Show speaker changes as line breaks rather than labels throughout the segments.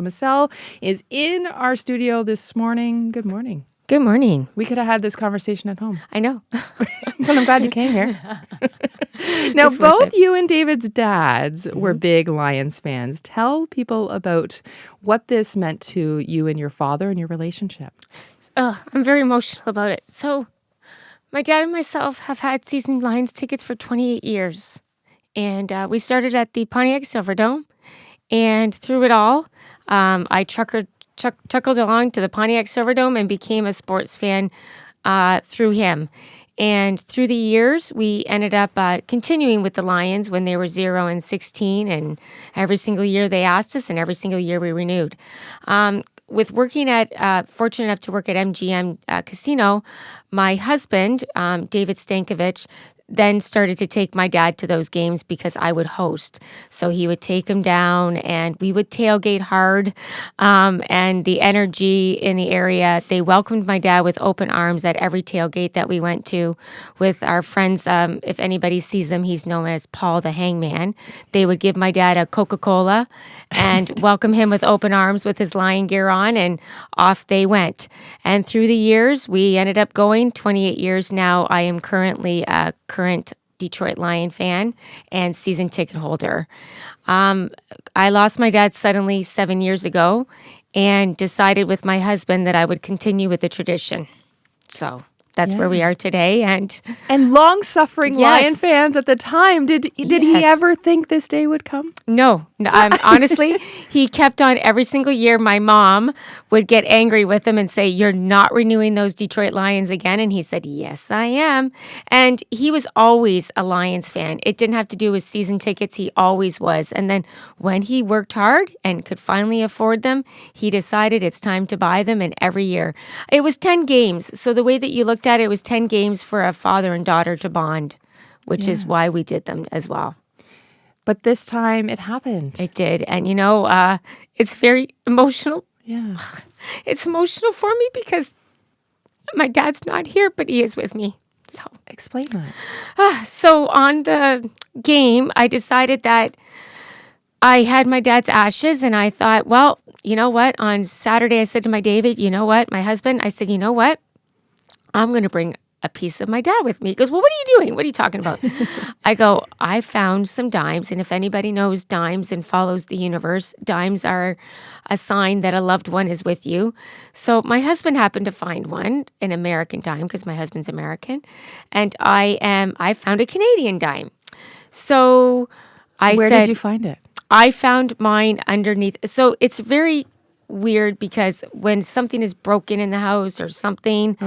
Miselle is in our studio this morning. Good morning.
Good morning.
We could have had this conversation at home.
I know.
But I'm glad you came here. Now,
It's worth
both
it.
you and David's dads were big Lions fans. Tell people about what this meant to you and your father and your relationship.
I'm very emotional about it. So, my dad and myself have had season Lions tickets for 28 years. And we started at the Pontiac Silverdome. And through it all, I chuckled along to the Pontiac Silverdome and became a sports fan through him. And through the years, we ended up continuing with the Lions when they were 0 and 16. And every single year they asked us, and every single year we renewed. With working fortunate enough to work at MGM Casino, my husband, David Stankovich, then started to take my dad to those games because I would host. So he would take him down and we would tailgate hard. And the energy in the area, they welcomed my dad with open arms at every tailgate that we went to with our friends. If anybody sees him, he's known as Paul the Hangman. They would give my dad a Coca-Cola and welcome him with open arms with his Lion gear on, and off they went. And through the years, we ended up going 28 years now. I am currently a current Detroit Lion fan and season ticket holder. I lost my dad suddenly 7 years ago and decided with my husband that I would continue with the tradition. So that's where we are today.
And long-suffering Lion fans at the time, did he ever think this day would come?
No. Honestly, he kept on every single year. My mom would get angry with him and say, "You're not renewing those Detroit Lions again." And he said, "Yes, I am." And he was always a Lions fan. It didn't have to do with season tickets. He always was. And then when he worked hard and could finally afford them, he decided it's time to buy them. And every year, it was 10 games. So the way that you looked at it was 10 games for a father and daughter to bond, which is why we did them as well.
But this time it happened.
It did. And, it's very emotional.
Yeah.
It's emotional for me because my dad's not here, but he is with me. So
explain that.
So on the game, I decided that I had my dad's ashes, and I thought, well, you know what? On Saturday, I said to my David, you know what? My husband, I said, you know what? I'm going to bring a piece of my dad with me. He goes, well, what are you doing? What are you talking about? I go, I found some dimes. And if anybody knows dimes and follows the universe, dimes are a sign that a loved one is with you. So my husband happened to find one, an American dime, because my husband's American. And I found a Canadian dime. So
Where did you find it?
I found mine underneath. So it's very weird because when something is broken in the house or something,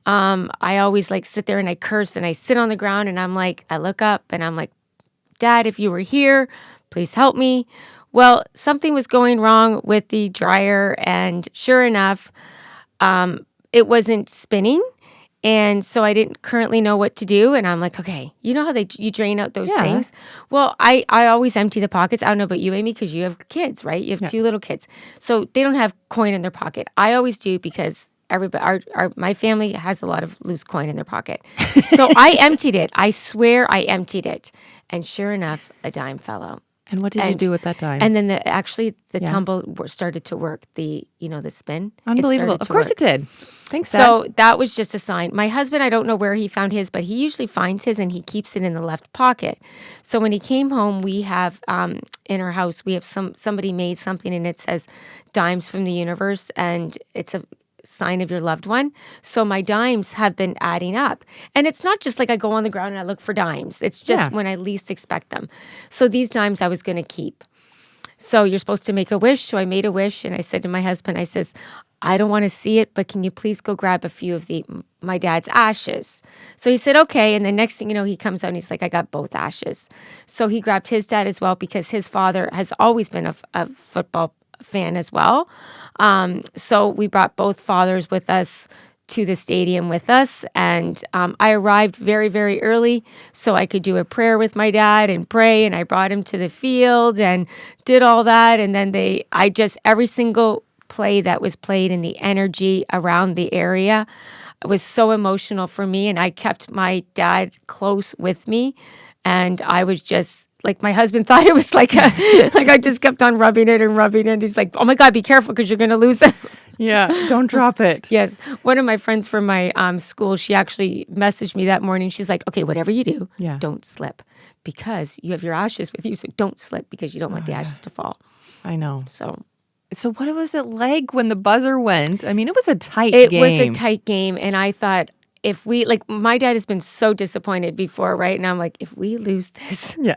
I always sit there and I curse and I sit on the ground and I look up and I'm like, Dad, if you were here, please help me. Well, something was going wrong with the dryer, and sure enough, it wasn't spinning. And so I didn't currently know what to do. And I'm like, okay, you know how you drain out those things? Well, I always empty the pockets. I don't know about you, Amy, because you have kids, right? You have 2 little kids. So they don't have coin in their pocket. I always do because my family has a lot of loose coin in their pocket. So I emptied it. I swear I emptied it. And sure enough, a dime fell out.
And what did you do with that dime?
And then the tumble started to work. The spin.
Unbelievable. Of course it did. Thanks, Dad.
So that was just a sign. My husband, I don't know where he found his, but he usually finds his and he keeps it in the left pocket. So when he came home, we have in our house, we have somebody made something and it says dimes from the universe, and it's a sign of your loved one. So my dimes have been adding up. And it's not just like I go on the ground and I look for dimes. It's just when I least expect them. So these dimes I was going to keep. So you're supposed to make a wish. So I made a wish and I said to my husband, I says, I don't want to see it, but can you please go grab a few of my dad's ashes? So he said, okay. And the next thing you know, he comes out and he's like, I got both ashes. So he grabbed his dad as well because his father has always been a football fan as well. So we brought both fathers with us to the stadium with us. And I arrived very, very early so I could do a prayer with my dad and pray. And I brought him to the field and did all that. And then every single play that was played and the energy around the area was so emotional for me. And I kept my dad close with me. And I was just like my husband thought it was like like I just kept on rubbing it and rubbing it. He's like, "Oh my God, be careful because you're going to lose them."
Yeah, don't drop it.
Yes. One of my friends from my school, she actually messaged me that morning. She's like, "Okay, whatever you do,
Yeah.
don't slip because you have your ashes with you. So don't slip because you don't want the ashes to fall."
I know.
So
what was it like when the buzzer went? I mean, it was a tight
it
game.
was a tight game. And I thought, if we, like, my dad has been so disappointed before, right? And I'm like, if we lose this,
Yeah.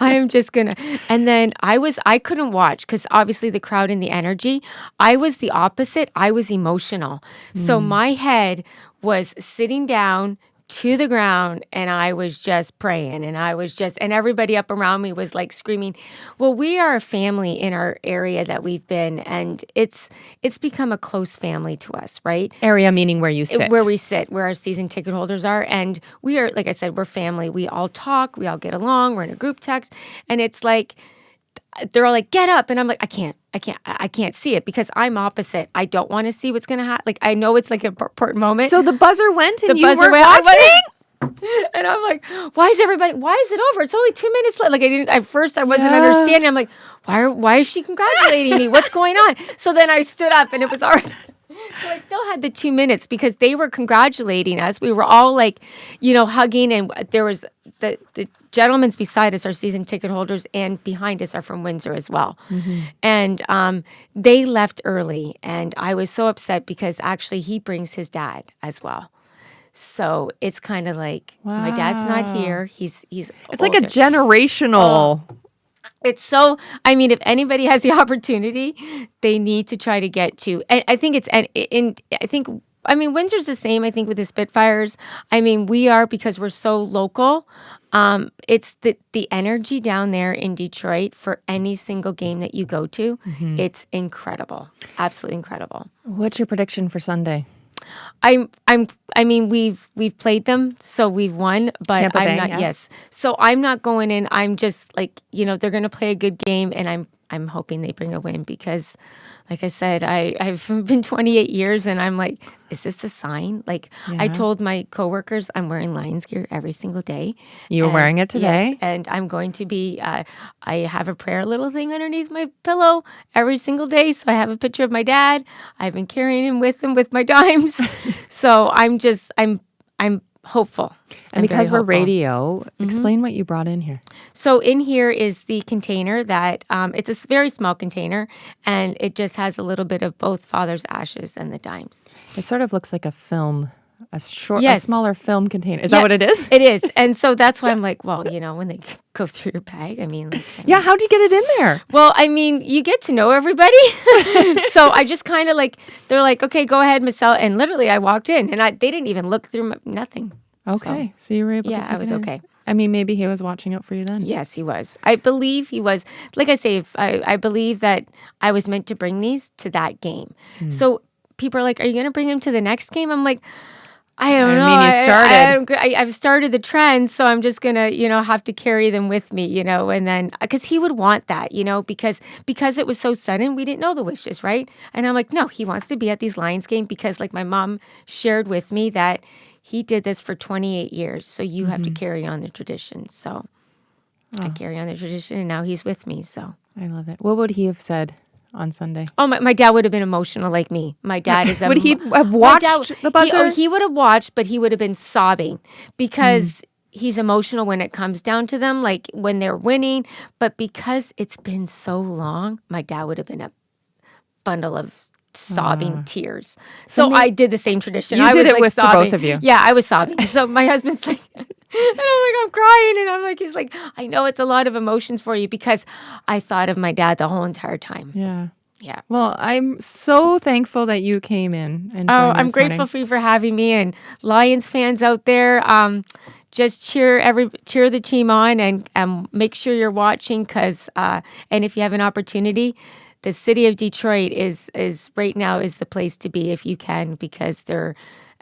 I'm just gonna. And then I couldn't watch because obviously the crowd and the energy. I was the opposite. I was emotional. So my head was sitting down to the ground and I was just praying and everybody up around me was like screaming. Well, we are a family in our area that we've been, and it's become a close family to us, right?
Area meaning where you sit.
Where we sit, where our season ticket holders are. And we are, like I said, we're family. We all talk, we all get along, we're in a group text. And it's like, they're all like, get up. And I'm like, I can't see it because I'm opposite. I don't want to see what's going to happen. Like, I know it's like an important moment.
So the buzzer went and
The
you
buzzer
weren't
went,
watching?
and I'm like, why is it over? It's only 2 minutes left. Like, at first I wasn't understanding. I'm like, why is she congratulating me? What's going on? So then I stood up and it was already. So I still had the 2 minutes because they were congratulating us. We were all like, hugging, and there was the gentlemen's beside us are season ticket holders, and behind us are from Windsor as well. Mm-hmm. And they left early, and I was so upset because actually he brings his dad as well. So it's kind of like, my dad's not here. He's
It's
older.
like a generational.
It's so, I mean, if anybody has the opportunity, they need to try to get to, and I think Windsor's the same, I think, with the Spitfires. I mean, we are, because we're so local, it's the energy down there in Detroit for any single game that you go to. Mm-hmm. It's incredible. Absolutely incredible.
What's your prediction for Sunday?
We've played them, so we've won, but
Tampa Bay,
I'm not.
yeah.
Yes, so I'm not going in. I'm just like, they're going to play a good game, and I'm hoping they bring a win because, like I said, I've been 28 years, and I'm like, is this a sign? Like, I told my coworkers I'm wearing Lions gear every single day.
You were wearing it today?
Yes, and I'm going to be. I have a prayer little thing underneath my pillow every single day, so I have a picture of my dad. I've been carrying him with my dimes, so I'm hopeful.
And because we're radio, explain what you brought in here.
So in here is the container that, it's a very small container, and it just has a little bit of both father's ashes and the dimes.
It sort of looks like a film, a
Yes.
smaller film container. Is that what it is?
It is. And so that's why I'm like, well, when they go through your bag,
How'd you get it in there?
Well, you get to know everybody. So I just kind of like, they're like, okay, go ahead, Miselle. And literally I walked in and they didn't even look through nothing.
Okay. So you were able to
Yeah, I was okay.
I mean, maybe he was watching out for you then.
Yes, he was. I believe he was. Like I say, I believe that I was meant to bring these to that game. So people are like, are you going to bring him to the next game? I'm like, I don't know.
I mean, you started.
I've started the trend, so I'm just going to, have to carry them with me, and then, because he would want that, because it was so sudden, we didn't know the wishes, right? And I'm like, no, he wants to be at these Lions games because, like, my mom shared with me that he did this for 28 years, so you have to carry on the tradition. So I carry on the tradition, and now he's with me, so.
I love it. What would he have said on Sunday?
Oh, my dad would have been emotional like me. My dad is
would he have watched the buzzer?
He would have watched, but he would have been sobbing because he's emotional when it comes down to them, like when they're winning. But because it's been so long, my dad would have been a bundle of sobbing tears. So I did the same tradition.
You did it with the both of you.
Yeah, I was sobbing. So my husband's like, and I'm crying, and I'm like, he's like, I know it's a lot of emotions for you because I thought of my dad the whole entire time.
Yeah.
Yeah.
Well, I'm so thankful that you came in. And
I'm grateful for you for having me, and Lions fans out there. Just cheer the team on, and make sure you're watching because and if you have an opportunity, the city of Detroit is right now is the place to be if you can, because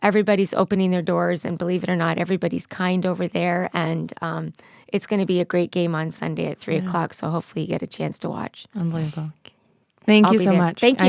everybody's opening their doors, and believe it or not, everybody's kind over there, and it's going to be a great game on Sunday at 3:00. So hopefully you get a chance to watch.
Unbelievable. Thank you so much.
Thank you.